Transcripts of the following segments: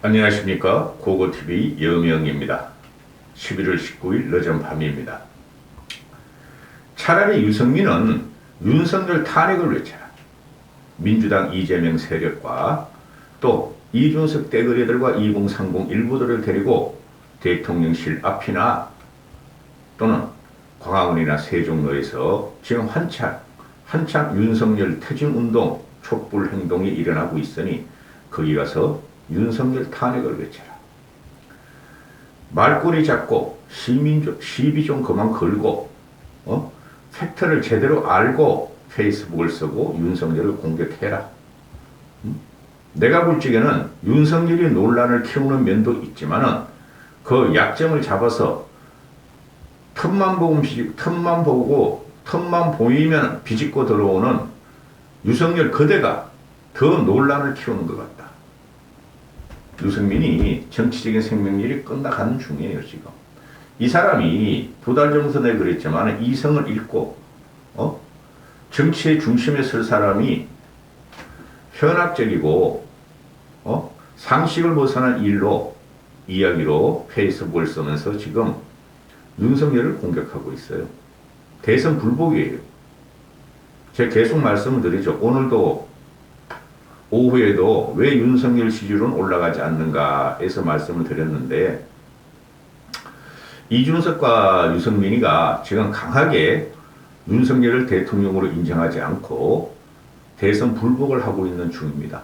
안녕하십니까. 고고TV 여명입니다. 11월 19일 늦은 밤입니다. 차라리 유승민은 윤석열 탄핵을 외쳐라. 민주당 이재명 세력과 또 이준석 떼거리들과 2030 일부들을 데리고 대통령실 앞이나 또는 광화문이나 세종로에서 지금 한창 윤석열 퇴진운동 촛불 행동이 일어나고 있으니 거기 가서 윤석열 탄핵을 외쳐라. 말꼬리 잡고 시비 좀 그만 걸고 팩트를 제대로 알고 페이스북을 쓰고 윤석열을 공격해라. 내가 볼 적에는 윤석열이 논란을 키우는 면도 있지만은 그 약점을 잡아서 틈만 보이면 비집고 들어오는 유석열 그대가 더 논란을 키우는 것 같다. 유승민이 정치적인 생명력이 끝나가는 중이에요, 지금. 이 사람이 2달 전에 그랬지만 이성을 잃고, 정치의 중심에 설 사람이 현학적이고, 상식을 벗어난 이야기로 페이스북을 쓰면서 지금 윤석열을 공격하고 있어요. 대선 불복이에요. 제가 계속 말씀을 드리죠. 오늘도 오후에도 왜 윤석열 지지율은 올라가지 않는가에서 말씀을 드렸는데, 이준석과 유승민이가 지금 강하게 윤석열을 대통령으로 인정하지 않고 대선 불복을 하고 있는 중입니다.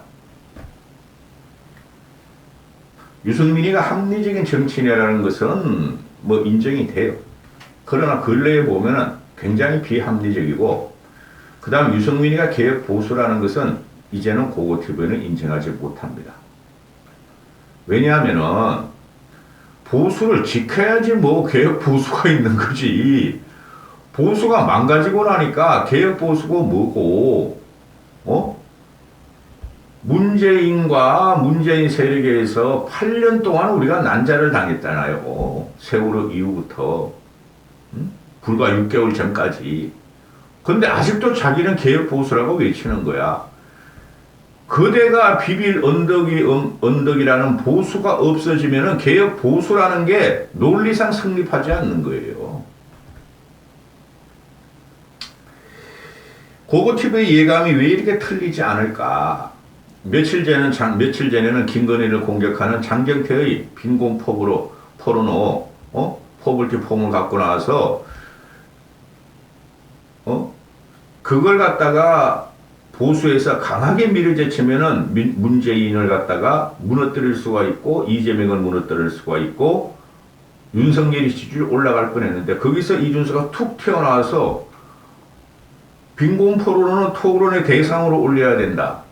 유승민이가 합리적인 정치인이라는 것은 뭐 인정이 돼요. 그러나 근래에 보면은 굉장히 비합리적이고, 그 다음 유승민이가 개혁 보수라는 것은 이제는 고고TV는 인정하지 못합니다. 왜냐하면은 보수를 지켜야지 뭐 개혁 보수가 있는 거지. 보수가 망가지고 나니까 개혁 보수고 뭐고, 문재인 세력에 의해서 8년 동안 우리가 난자를 당했잖아요. 세월호 이후부터. 불과 6개월 전까지. 근데 아직도 자기는 개혁 보수라고 외치는 거야. 그대가 비빌 언덕이라는 보수가 없어지면은 개혁 보수라는 게 논리상 성립하지 않는 거예요. 고고TV의 예감이 왜 이렇게 틀리지 않을까? 며칠 전에는 김건희를 공격하는 장경태의 빈곤포부로 포르노, 포블티 폼을 갖고 나와서, 그걸 갖다가 보수에서 강하게 밀어제치면은 문재인을 갖다가 무너뜨릴 수가 있고, 이재명을 무너뜨릴 수가 있고, 윤석열이 지지율이 올라갈 뻔했는데, 거기서 이준석가 툭 튀어나와서 빈곤 포르노는 토론의 대상으로 올려야 된다.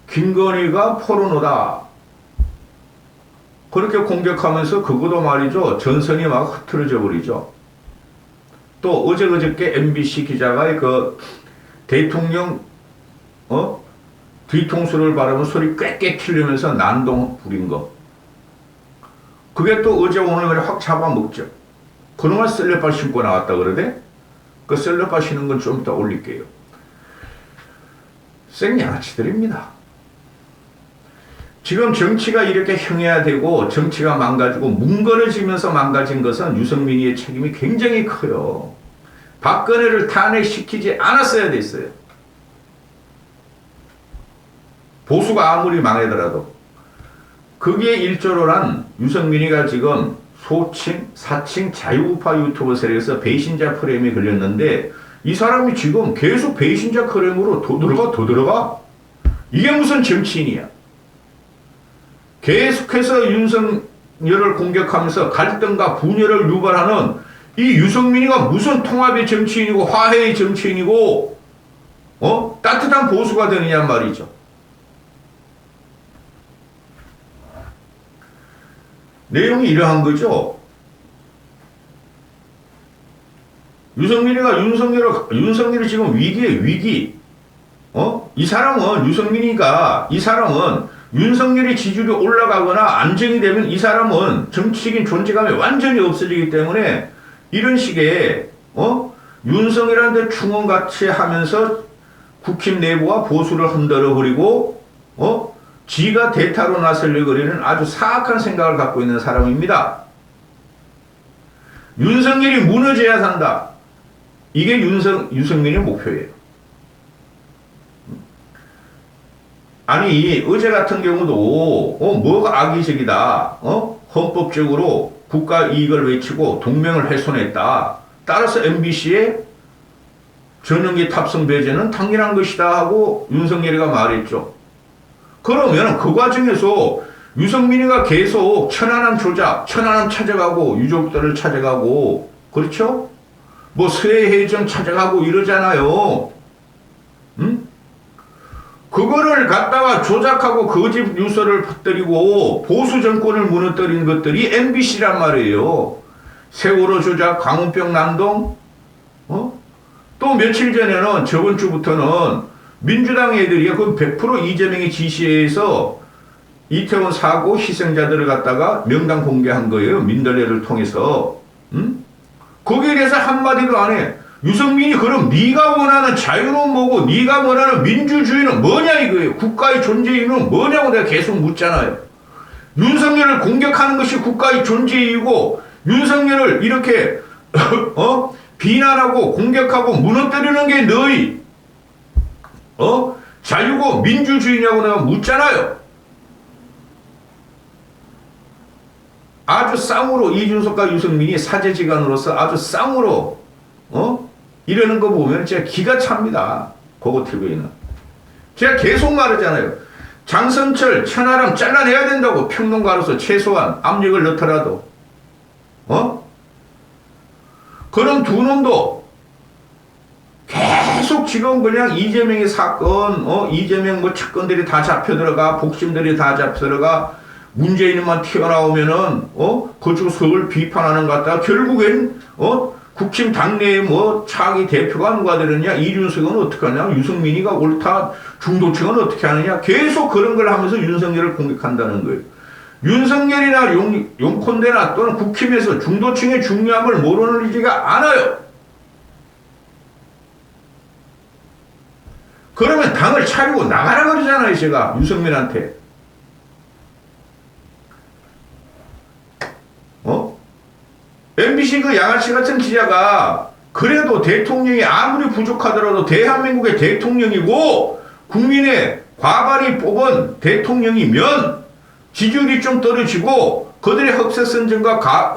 김건희가 포르노다. 그렇게 공격하면서 그것도 말이죠. 전선이 막 흐트러져 버리죠. 또 어저께 MBC 기자가 그 대통령 뒤통수를 바르면 소리 꽥꽥 튀려면서 난동 부린 거. 그게 또 어제 오늘 확 잡아먹죠. 그놈아 셀럽바 신고 나왔다 그러대? 그 셀럽바 신는 건 좀 이따 올릴게요. 생양아치들입니다. 지금 정치가 이렇게 형해야되고 정치가 망가지고 뭉거러지면서 망가진 것은 유승민이의 책임이 굉장히 커요. 박근혜를 탄핵시키지 않았어야 됐어요. 보수가 아무리 망하더라도. 거기에 일조를 한 유승민이가 지금 소칭, 사칭 자유우파 유튜버 세력에서 배신자 프레임에 걸렸는데, 이 사람이 지금 계속 배신자 프레임으로 더 들어가. 이게 무슨 정치인이야. 계속해서 윤석열을 공격하면서 갈등과 분열을 유발하는 이 유승민이가 무슨 통합의 정치인이고 화해의 정치인이고 따뜻한 보수가 되느냐 말이죠. 내용이 이러한 거죠. 유승민이가 윤석열이 지금 위기에 위기. 이 사람은 윤석열이 지지율이 올라가거나 안정이 되면 이 사람은 정치적인 존재감이 완전히 없어지기 때문에 이런 식의 윤석열한테 충원같이 하면서 국힘 내부와 보수를 흔들어 버리고 지가 대타로 나서려고 그러는 아주 사악한 생각을 갖고 있는 사람입니다. 윤석열이 무너져야 산다. 이게 윤석열의 목표예요. 아니, 어제 같은 경우도, 뭐가 악의적이다. 헌법적으로 국가 이익을 외치고 동맹을 훼손했다. 따라서 MBC의 전용기 탑승 배제는 당연한 것이다 하고 윤석열이가 말했죠. 그러면 그 과정에서 유승민이가 계속 천안함 조작, 천안함 찾아가고 유족들을 찾아가고 그렇죠? 뭐 서해해전 찾아가고 이러잖아요. 응? 그거를 갖다가 조작하고 거짓 뉴스를 퍼뜨리고 보수 정권을 무너뜨린 것들이 MBC란 말이에요. 세월호 조작, 광우병 난동, 또 며칠 전에는 저번 주부터는 민주당 애들이 그 100% 이재명의 지시에 의해서 이태원 사고 희생자들을 갖다가 명단 공개한 거예요. 민들레를 통해서. 거기에 대해서 한마디도 안 해. 유승민이 그럼 네가 원하는 자유는 뭐고 네가 원하는 민주주의는 뭐냐 이거예요. 국가의 존재 이유는 뭐냐고 내가 계속 묻잖아요. 윤석열을 공격하는 것이 국가의 존재 이유고 윤석열을 이렇게 비난하고 공격하고 무너뜨리는 게 너희 자유고 민주주의냐고 내가 묻잖아요. 아주 쌍으로 이준석과 유승민이 사제지간으로서 아주 쌍으로 이러는 거 보면 진짜 기가 찹니다. 그거 TV는. 제가 계속 말하잖아요. 장선철, 천하람 잘라내야 된다고 평론가로서 최소한 압력을 넣더라도 그런 두 놈도 계속 지금 그냥 이재명의 사건, 이재명 뭐 측근들이 다 잡혀 들어가, 복심들이 다 잡혀 들어가, 문재인만 튀어나오면은, 그쪽 석을 비판하는 것 같다. 결국엔, 국힘 당내에 뭐 차기 대표가 누가 되느냐, 이준석은 어떻게 하냐, 유승민이가 옳다, 중도층은 어떻게 하느냐, 계속 그런 걸 하면서 윤석열을 공격한다는 거예요. 윤석열이나 용콘대나 또는 국힘에서 중도층의 중요함을 모르는지가 않아요. 그러면 당을 차리고 나가라 그러잖아요, 제가 유승민한테. MBC 그 양아치 같은 기자가 그래도 대통령이 아무리 부족하더라도 대한민국의 대통령이고 국민의 과반이 뽑은 대통령이면 지지율이 좀 떨어지고 그들의 흑색선전과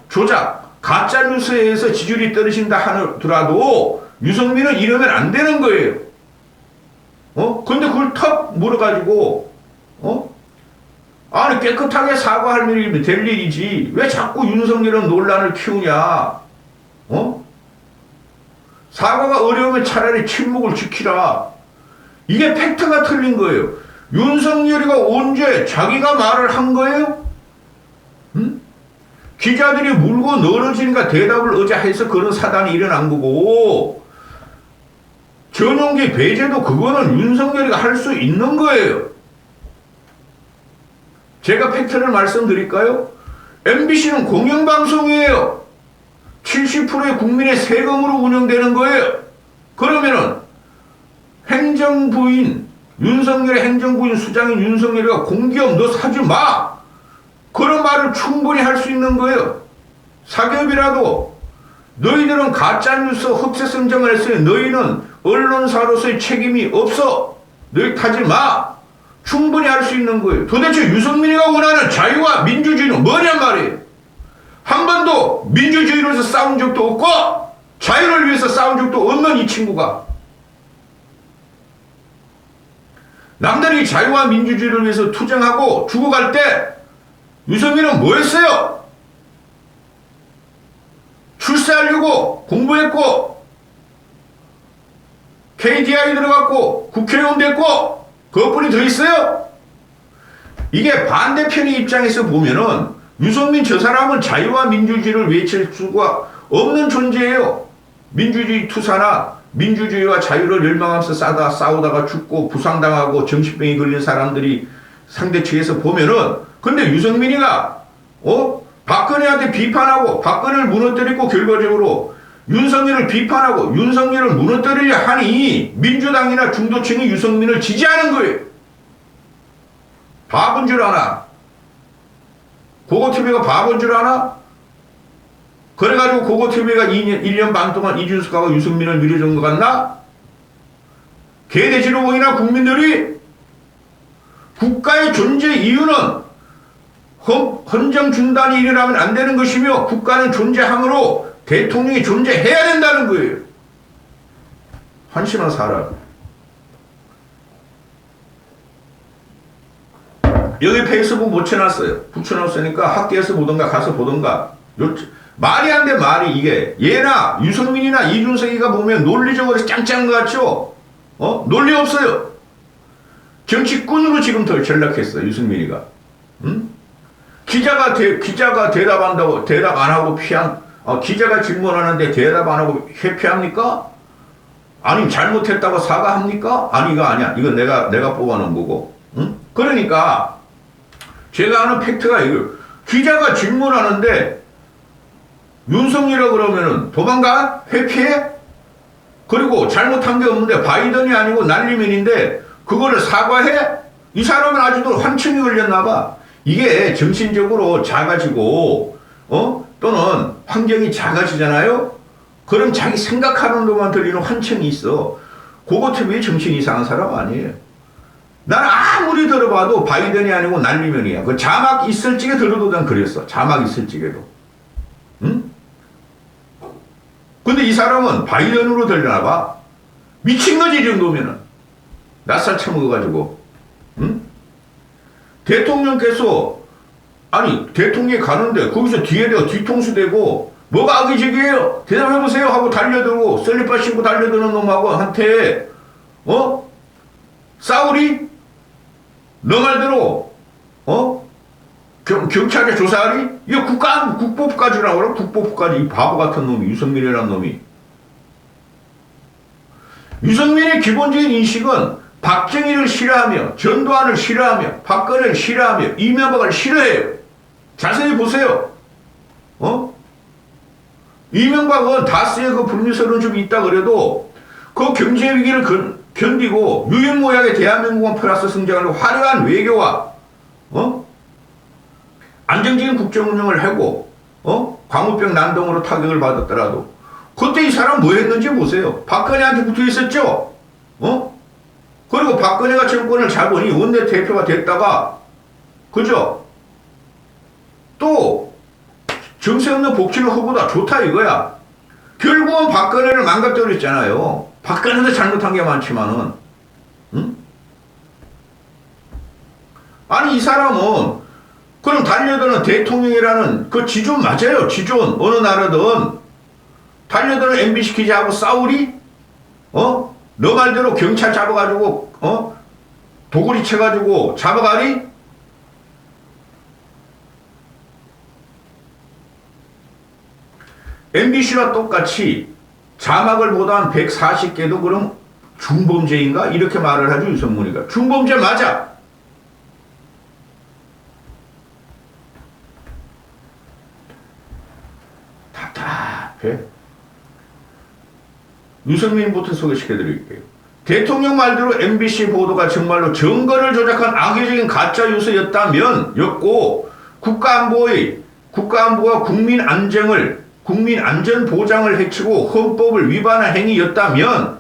조작, 가짜뉴스에 의해서 지지율이 떨어진다 하더라도 유승민은 이러면 안 되는 거예요. 근데 그걸 턱 물어가지고 아니 깨끗하게 사과할 일이면 될 일이지 왜 자꾸 윤석열은 논란을 키우냐. 사과가 어려우면 차라리 침묵을 지키라. 이게 팩트가 틀린 거예요. 윤석열이가 언제 자기가 말을 한 거예요? 기자들이 물고 늘어지니까 대답을 어제 해서 그런 사단이 일어난 거고 전용기 배제도 그거는 윤석열이가 할 수 있는 거예요. 제가 팩트를 말씀드릴까요? MBC는 공영방송이에요. 70%의 국민의 세금으로 운영되는 거예요. 그러면은 행정부인 윤석열의 행정부인 수장인 윤석열이가 공기업 너 사지 마. 그런 말을 충분히 할 수 있는 거예요. 사기업이라도 너희들은 가짜뉴스 흑색선정을 했으니 너희는 언론사로서의 책임이 없어. 너희 타지 마. 충분히 할 수 있는 거예요. 도대체 유승민이가 원하는 자유와 민주주의는 뭐냔 말이에요. 한 번도 민주주의로서 싸운 적도 없고 자유를 위해서 싸운 적도 없는 이 친구가 남들이 자유와 민주주의를 위해서 투쟁하고 죽어갈 때 유승민은 뭐 했어요? 출세하려고 공부했고 KDI 들어갔고 국회의원 됐고 그것뿐이 더 있어요? 이게 반대편의 입장에서 보면은 유승민 저 사람은 자유와 민주주의를 외칠 수가 없는 존재예요. 민주주의 투사나 민주주의와 자유를 열망하면서 싸우다가 죽고 부상당하고 정신병이 걸린 사람들이 상대 측에서 보면은 근데 유승민이가 박근혜한테 비판하고 박근혜를 무너뜨리고 결과적으로 윤석열을 비판하고 윤석열을 무너뜨리려 하니 민주당이나 중도층이 유승민을 지지하는 거예요. 바본 줄 아나? 고고TV가 바본 줄 아나? 그래가지고 고고TV가 1년 반 동안 이준석하고 유승민을 밀어준 것 같나? 개돼지로 보이나 국민들이? 국가의 존재 이유는 헌정준단이 일어나면 안 되는 것이며 국가는 존재함으로 대통령이 존재해야 된다는 거예요. 한심한 사람. 여기 페이스북 붙여놨으니까 학교에서 보던가 가서 보던가. 말이 안 돼, 말이 이게. 얘나 유승민이나 이준석이가 보면 논리적으로 짱짱한 것 같죠? 논리 없어요. 정치꾼으로 지금 더 전락했어, 유승민이가. 응? 기자가 대답한다고, 대답 안 하고 기자가 질문하는데 대답 안 하고 회피합니까? 아니면 잘못했다고 사과합니까? 아니, 이거 아니야. 이건 내가 뽑아놓은 거고. 응? 그러니까, 제가 아는 팩트가 이거. 기자가 질문하는데, 윤석열이라 그러면은 도망가? 회피해? 그리고 잘못한 게 없는데 바이든이 아니고 난리민인데 그거를 사과해? 이 사람은 아직도 환청이 걸렸나봐. 이게 정신적으로 작아지고 또는 환경이 작아지잖아요. 그럼 자기 생각하는 것만 들리는 환청이 있어. 고고TV에 정신 이상한 사람 아니에요. 난 아무리 들어봐도 바이든이 아니고 난리면이야. 그 자막 있을 적에 들어도 난 그랬어. 자막 있을 적에도. 응? 근데 이 사람은 바이든으로 들려나봐. 미친 거지, 이 정도면은. 낯살 처먹어가지고. 응? 대통령께서, 대통령이 가는데, 거기서 뒤통수 대고, 뭐가 악의적이에요? 대답해보세요! 하고 달려들고, 셀리파 신고 달려드는 놈하고 한테, 싸우리? 너 말대로, 경찰에 조사하리? 이거 국법까지라고 그래? 국법까지. 이 바보 같은 놈이, 유승민이라는 놈이. 유승민의 기본적인 인식은 박정희를 싫어하며, 전두환을 싫어하며, 박근혜를 싫어하며, 이명박을 싫어해요. 자세히 보세요. 이명박은 다스의 그 불미설은 좀 있다 그래도, 그 경제 위기를 견디고, 유일무이하게 대한민국은 플러스 성장을 화려한 외교와, 안정적인 국정운영을 하고 광우병 난동으로 타격을 받았더라도 그때 이 사람 뭐 했는지 보세요. 박근혜한테 붙어 있었죠. 그리고 박근혜가 정권을 잡으니 원내대표가 됐다가 그죠? 또 정세 없는 복지는 그보다 좋다 이거야. 결국은 박근혜를 망가뜨렸잖아요. 박근혜도 잘못한 게 많지만은 아니 이 사람은 그럼 달려드는 대통령이라는 그 지존 맞아요. 지존. 어느 나라든. 달려드는 MBC 기자하고 싸우리? 너 말대로 경찰 잡아가지고, 도구리 쳐가지고 잡아가리? MBC와 똑같이 자막을 보다 한 140개도 그럼 중범죄인가? 이렇게 말을 하죠. 유승민이가. 중범죄 맞아. 유승민부터 소개시켜드릴게요. 대통령 말대로 MBC 보도가 정말로 정권을 조작한 악의적인 가짜 뉴스였고 국가안보가 국민 안전 보장을 해치고 헌법을 위반한 행위였다면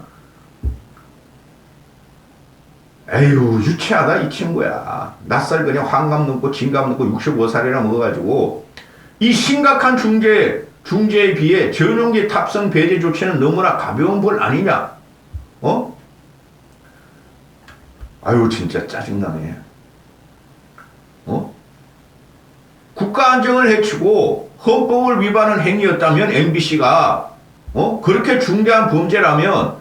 에휴 유치하다 이 친구야. 낯살 그냥 환갑 넘고 진갑 넘고 65살이나 먹어가지고 이 심각한 중재에 비해 전용기 탑승 배제 조치는 너무나 가벼운 벌 아니냐? 아유 진짜 짜증나네. 국가 안정을 해치고 헌법을 위반한 행위였다면 MBC가 그렇게 중대한 범죄라면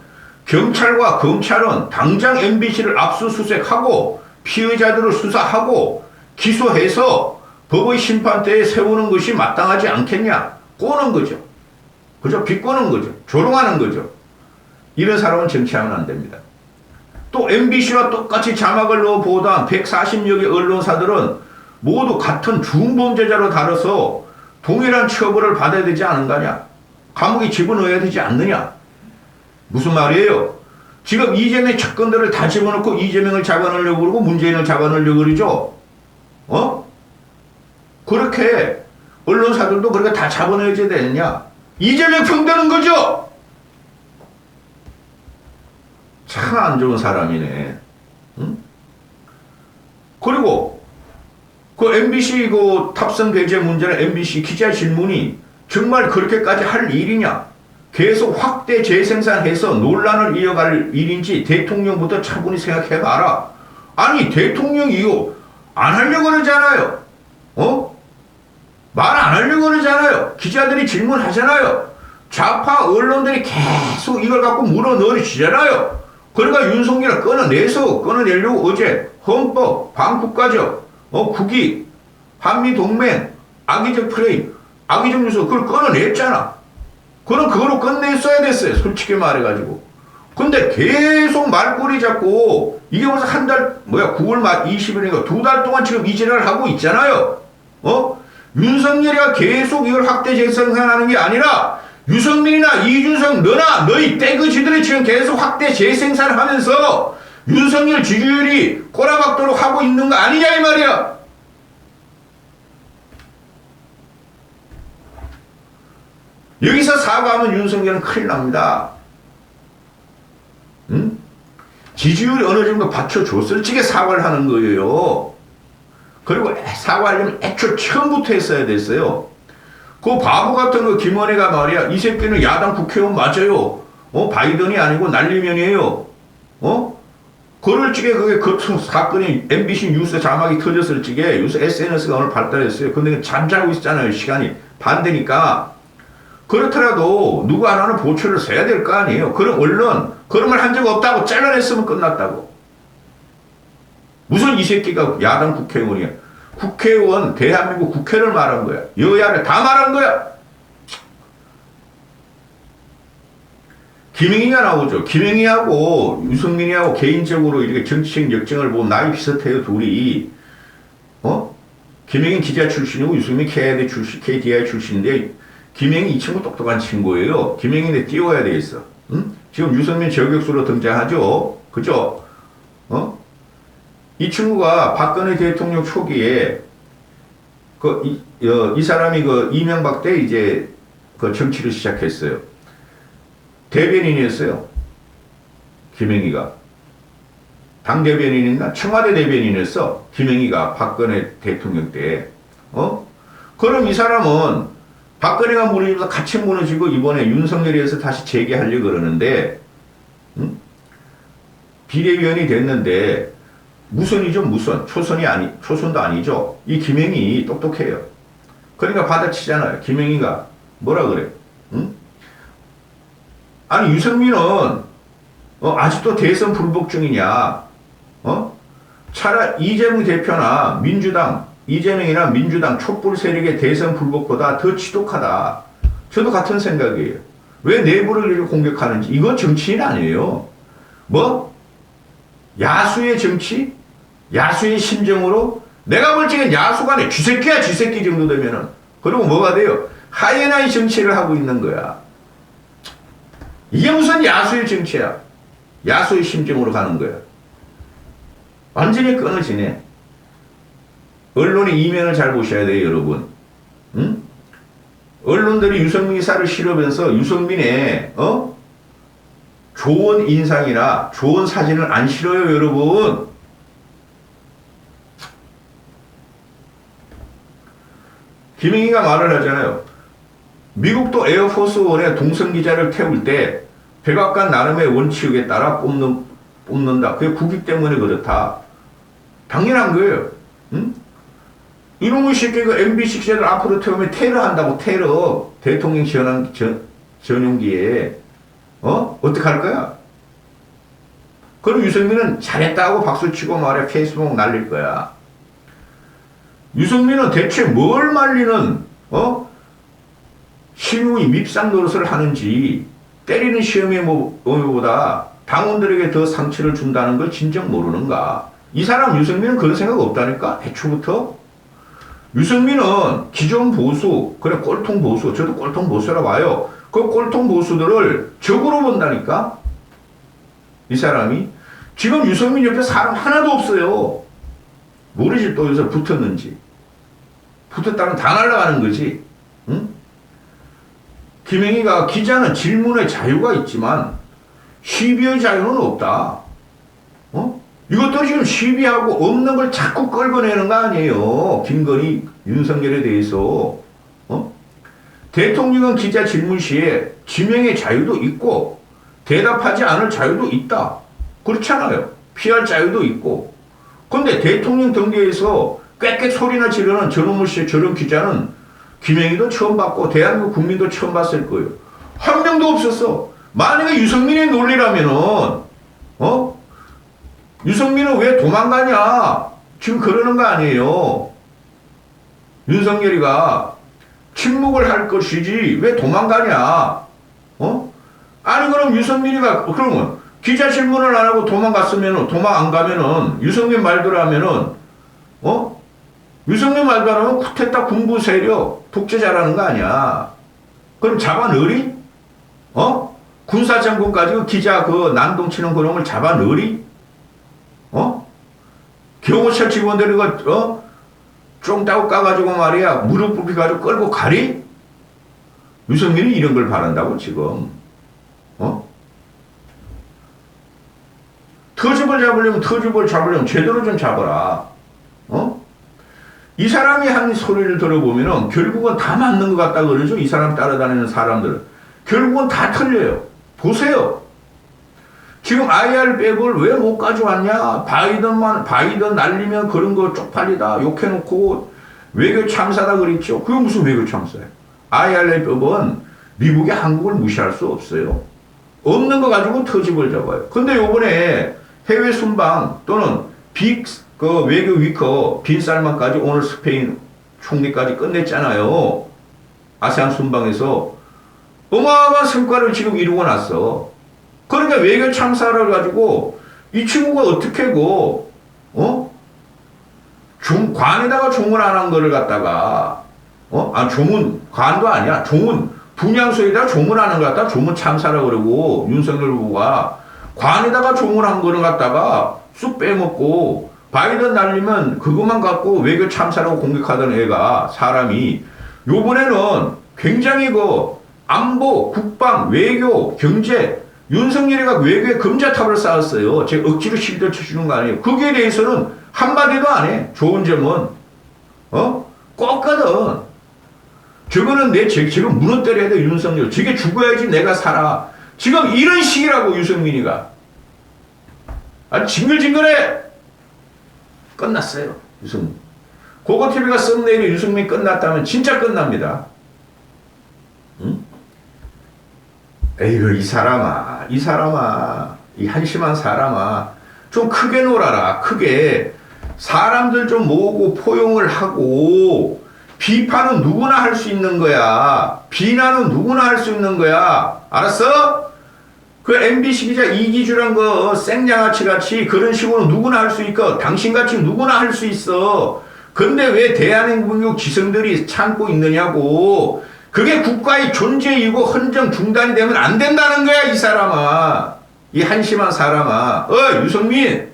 경찰과 검찰은 당장 MBC를 압수수색하고 피의자들을 수사하고 기소해서 법의 심판대에 세우는 것이 마땅하지 않겠냐? 꼬는 거죠. 그죠? 비꼬는 거죠. 조롱하는 거죠. 이런 사람은 정치하면 안 됩니다. 또 MBC와 똑같이 자막을 넣어 보도한 140여 개 언론사들은 모두 같은 중범죄자로 다뤄서 동일한 처벌을 받아야 되지 않은 거냐? 감옥에 집어넣어야 되지 않느냐? 무슨 말이에요? 지금 이재명의 접근들을 다 집어넣고 이재명을 잡아넣으려고 그러고 문재인을 잡아넣으려고 그러죠? 그렇게 언론사들도 그렇게 다 잡아넣어야 되느냐? 이재명 평되는 거죠? 참 안 좋은 사람이네. 응? 그리고 그 MBC 그 탑승 배제 문제는 MBC 기자 질문이 정말 그렇게까지 할 일이냐? 계속 확대 재생산해서 논란을 이어갈 일인지 대통령부터 차분히 생각해봐라. 아니 대통령이 이거 안 하려고 그러잖아요. 말 안 하려고 그러잖아요. 기자들이 질문하잖아요. 좌파 언론들이 계속 이걸 갖고 물어넣으시잖아요. 그러니까 윤석열을 끊어내려고 어제 헌법, 반국가적, 국익, 한미동맹, 악의적 프레임, 악의적 뉴스 그걸 끊어냈잖아. 그럼 그거로 끝냈어야 됐어요. 솔직히 말해가지고. 근데 계속 말꼬리 잡고 이게 벌써 9월 말 20일이니까 2달 동안 지금 이 지랄을 하고 있잖아요. 윤석열이가 계속 이걸 확대 재생산하는 게 아니라 유승민이나 이준석 너희 떼그지들이 지금 계속 확대 재생산을 하면서 윤석열 지지율이 꼬라박도록 하고 있는 거 아니냐 이 말이야. 여기서 사과하면 윤석열은 큰일 납니다. 응? 지지율이 어느 정도 받쳐줬을 적에 사과를 하는 거예요. 그리고 사과하려면 애초 처음부터 했어야 됐어요. 그 바보 같은 그 김원혜가 말이야. 이 새끼는 야당 국회의원 맞아요. 바이든이 아니고 날리면이에요. 그럴 적에 그게 그 사건이 MBC 뉴스 자막이 터졌을 적에 요새 SNS가 오늘 발달했어요. 근데 잠자고 있잖아요. 시간이 반대니까. 그렇더라도 누구 하나는 보초를 서야 될 거 아니에요. 그럼 언론 그런 말 한 적 없다고 잘라냈으면 끝났다고. 무슨 이 새끼가 야당 국회의원이야. 국회의원 대한민국 국회를 말한 거야. 여야를 다 말한 거야. 김영희가 나오죠. 김영희하고 유승민이하고 개인적으로 이렇게 정치적 역정을 보면 나이 비슷해요. 둘이. 김영희 기자 출신이고 유승민 KDI 출신인데 김영희 이 친구 똑똑한 친구예요. 김영희는 띄워야 되겠어. 응? 지금 유승민 저격수로 등장하죠. 그죠? 이 친구가 박근혜 대통령 초기에 이 사람이 이명박 때 이제 정치를 시작했어요. 대변인이었어요. 김영희가. 당 대변인이나 청와대 대변인이었어. 김영희가 박근혜 대통령 때. 그럼 이 사람은 박근혜가 무너지면서 같이 무너지고 이번에 윤석열이어서 다시 재개하려고 그러는데, 비대위원이 됐는데, 무선이죠, 무선. 초선도 아니죠. 이 김영희 똑똑해요. 그러니까 받아치잖아요. 김영희가 뭐라 그래? 응? 아니, 유승민은, 아직도 대선 불복 중이냐? 차라리 이재명 대표나 이재명이나 민주당 촛불 세력의 대선 불복보다 더 지독하다. 저도 같은 생각이에요. 왜 내부를 이렇게 공격하는지. 이건 정치인 아니에요. 야수의 정치? 야수의 심정으로? 내가 볼 적엔 야수가 아니야. 쥐새끼야, 쥐새끼 정도 되면은. 그리고 뭐가 돼요? 하이에나의 정치를 하고 있는 거야. 이게 무슨 야수의 정치야? 야수의 심정으로 가는 거야. 완전히 끊어지네. 언론의 이면을 잘 보셔야 돼요, 여러분. 응? 언론들이 유승민 기사를 실으면서 유승민의 좋은 인상이나 좋은 사진을 안 실어요, 여러분. 김영희가 말을 하잖아요. 미국도 에어포스원에 동성 기자를 태울 때 백악관 나름의 원칙에 따라 뽑는다. 그게 국익 때문에 그렇다. 당연한 거예요. 응? 이놈의 새끼가 MBC 기자들 앞으로 태우면 테러한다고. 테러. 대통령 전용기에. 어떡할 거야? 그럼 유승민은 잘했다고 박수치고 말해 페이스북 날릴 거야. 유승민은 대체 뭘 말리는 시민이 밉상 노릇을 하는지 때리는 시험의 의무보다 당원들에게 더 상처를 준다는 걸 진정 모르는가. 이 사람 유승민은 그런 생각 없다니까. 애초부터. 유승민은 기존 보수, 그래 꼴통 보수, 저도 꼴통 보수라 봐요. 그 꼴통 보수들을 적으로 본다니까? 이 사람이. 지금 유승민 옆에 사람 하나도 없어요. 모르지 또 여기서 붙었는지. 붙었다면 다 날아가는 거지. 응? 김행희가 기자는 질문의 자유가 있지만 시비의 자유는 없다. 이것도 지금 시비하고 없는 걸 자꾸 끌어내는 거 아니에요. 김건희, 윤석열에 대해서. 대통령은 기자 질문 시에 지명의 자유도 있고 대답하지 않을 자유도 있다. 그렇잖아요. 피할 자유도 있고. 근데 대통령 등대에서 꽥꽥 소리나 지르는 저놈의 씨, 저런 기자는 김행희도 처음 봤고 대한민국 국민도 처음 봤을 거예요. 한 명도 없었어. 만약에 유승민의 논리라면은 유승민은 왜 도망가냐? 지금 그러는 거 아니에요. 윤석열이가 침묵을 할 것이지 왜 도망가냐? 아니 그럼 유승민이가 그러면 기자 질문을 안 하고 도망갔으면은 도망 안 가면은 유승민 말대로 하면은 유승민 말대로 하면 쿠데타 군부 세력 독재자라는 거 아니야? 그럼 잡아 넣으리? 군사정권 가지고 기자 그 난동 치는 그놈을 잡아 넣으리? 경호처 직원들이 쫑따고 까가지고 말이야 무릎 꿇혀가지고 끌고 가리? 유승민이 이런 걸 바란다고 지금. 터집을 잡으려면 제대로 좀 잡아라. 이 사람이 한 소리를 들어보면은 결국은 다 맞는 것 같다 그러죠. 이 사람 따라다니는 사람들은. 결국은 다 틀려요. 보세요. 지금 IR백을 왜 못 가져왔냐? 바이든 날리면 그런 거 쪽팔리다. 욕해놓고 외교 참사다 그랬죠. 그게 무슨 외교 참사예요? IR백은 미국이 한국을 무시할 수 없어요. 없는 거 가지고 터집을 잡아요. 근데 요번에 해외 순방 또는 그 외교 위커 빈살만까지 오늘 스페인 총리까지 끝냈잖아요. 아세안 순방에서 어마어마한 성과를 지금 이루고 났어. 그러니까 외교 참사를 가지고 이 친구가 어떻게 관에다가 종을 안 한 거를 갖다가 관도 아니야. 분향소에다가 종을 안 한 거 갖다가 종은 참사라고 그러고 윤석열 후보가 관에다가 종을 한 거를 갖다가 쑥 빼먹고 바이든 날리면 그것만 갖고 외교 참사라고 공격하던 애가 사람이 요번에는 굉장히 안보, 국방, 외교, 경제 윤석열이가 외교에 금자탑을 쌓았어요. 제가 억지로 실드 쳐주는 거 아니에요. 거기에 대해서는 한마디도 안 해. 좋은 점은 꺾거든. 저거는 지금 무너뜨려야 돼. 윤석열. 저게 죽어야지 내가 살아. 지금 이런 식이라고 유승민이가. 징글징글해. 끝났어요. 유승민. 고고TV가 썸네일에 유승민 끝났다면 진짜 끝납니다. 응? 에이그 이 사람아, 이 한심한 사람아, 좀 크게 놀아라. 크게. 사람들 좀 모으고 포용을 하고 비판은 누구나 할 수 있는 거야. 비난은 누구나 할 수 있는 거야. 알았어? 그 MBC 기자 이기주란 거 생양아치 같이 그런 식으로 누구나 할 수 있고 당신같이 누구나 할 수 있어. 근데 왜 대한민국 지성들이 참고 있느냐고. 그게 국가의 존재이고 헌정 중단이 되면 안 된다는 거야, 이 사람아. 이 한심한 사람아. 유승민.